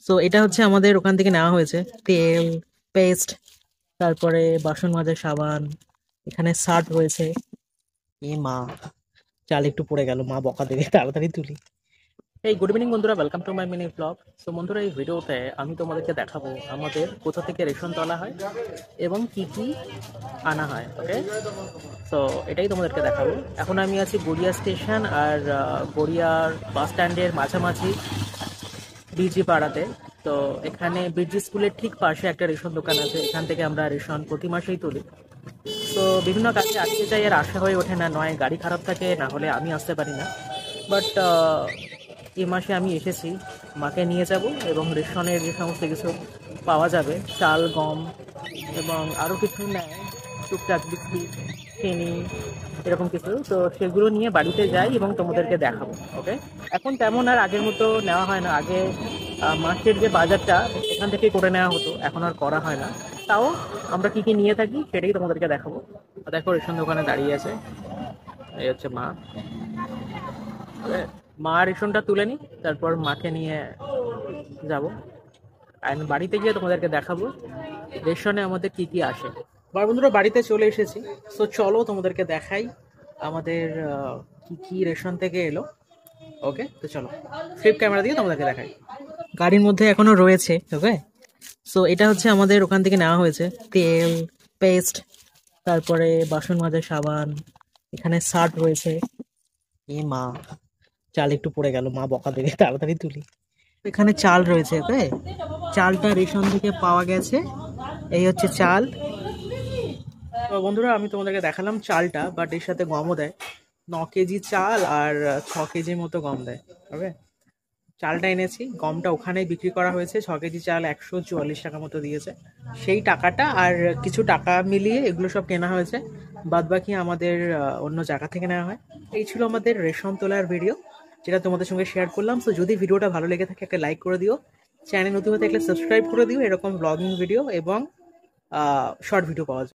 So এটা হচ্ছে আমাদের ওখান থেকে নেওয়া হয়েছে তেল, পেস্ট, তারপরে বাসন মাজার সাবান, এখানে সার্ফ রয়েছে। এ মা, চাল একটু পড়ে গেল, মা বকা দেবে, তাড়াতাড়ি তুলি। এই গুড ইভিনিং বন্ধুরা, welcome to my mini blog. So বন্ধুরা, এই ভিডিওতে আমি তোমাদেরকে দেখাবো আমাদের কোথা থেকে রেশন তোলা হয় এবং কি কি আনা হয়। ওকে, সো এটাই তোমাদেরকে দেখাবো। এখন আমি আছি গড়িয়া স্টেশন আর গড়িয়ার বাস স্ট্যান্ডের মাঝামাঝি বিজি পাড়াতে। তো এখানে বিজি স্কুলের ঠিক পাশে একটা রেশন দোকান আছে, এখান থেকে আমরা রেশন প্রতি মাসেই তুলি। তো বিভিন্ন কাজে আসতে চাই, আর আসা হয়ে ওঠে না, নয় গাড়ি খারাপ থাকে, না হলে আমি আসতে পারি না। বাট এই মাসে আমি এসেছি, মাকে নিয়ে যাব এবং রেশনের যে সমস্ত কিছু পাওয়া যাবে, চাল, গম এবং আরও কিছু নেয়, টুকটাক বিস্কিট, চিনি, এরকম কিছু, তো সেগুলো নিয়ে বাড়িতে যাই এবং তোমাদেরকে দেখাবো। ওকে, এখন তেমন আর আগের মতো নেওয়া হয় না। আগে মাছের যে বাজারটা এখান থেকেই করে নেওয়া হতো, এখন আর করা হয় না। তাও আমরা কি কি নিয়ে থাকি সেটাই তোমাদেরকে দেখাবো। দেখো, রেশন দোকানে দাঁড়িয়ে আছে, এই হচ্ছে মা। মা রেশনটা তুলে নি, তারপর মাকে নিয়ে যাব আর বাড়িতে গিয়ে তোমাদেরকে দেখাবো রেশনে আমাদের কি কি আসে। বন্ধুরা, বাড়িতে চলে এসেছি। তো চলো তোমাদেরকে দেখাই আমাদের কি কি রেশন থেকে এলো। ওকে, তো চলো ফ্লিপ ক্যামেরা দিয়ে তোমাদেরকে দেখাই। গাড়ির মধ্যে এখনো রয়েছে। ওকে, সো এটা হচ্ছে আমাদের ওখান থেকে নেওয়া হয়েছে তেল, পেস্ট, তারপরে বাসন মাজার সাবান, এখানে সার্ফ রয়েছে। এ মা, চাল একটু পড়ে গেল, মা বকা দেবে, তাড়াতাড়ি তুলি। এখানে চাল রয়েছে। ওকে, চালটা রেশন থেকে পাওয়া গেছে, এই হচ্ছে চাল। তো বন্ধুরা, আমি তোমাদেরকে দেখালাম চালটা, বাট এর সাথে গমও দেয়। 9 কেজি চাল আর 6 কেজির মতো গম দেয়। ওকে, চালটা এনেছি, গমটা ওখানেই বিক্রি করা হয়েছে। 6 কেজি চাল 144 টাকা মতো দিয়েছে। সেই টাকাটা আর কিছু টাকা মিলিয়ে এগুলো সব কেনা হয়েছে, বাদ বাকি আমাদের অন্য জায়গা থেকে নেওয়া হয়। এই ছিল আমাদের রেশন তোলার ভিডিও, যেটা তোমাদের সঙ্গে শেয়ার করলাম। সো যদি ভিডিওটা ভালো লেগে থাকে একটা লাইক করে দিও, চ্যানেল নতুন হয়ে থাকলে সাবস্ক্রাইব করে দিও। এরকম ব্লগিং ভিডিও এবং শর্ট ভিডিও পাওয়া যায়।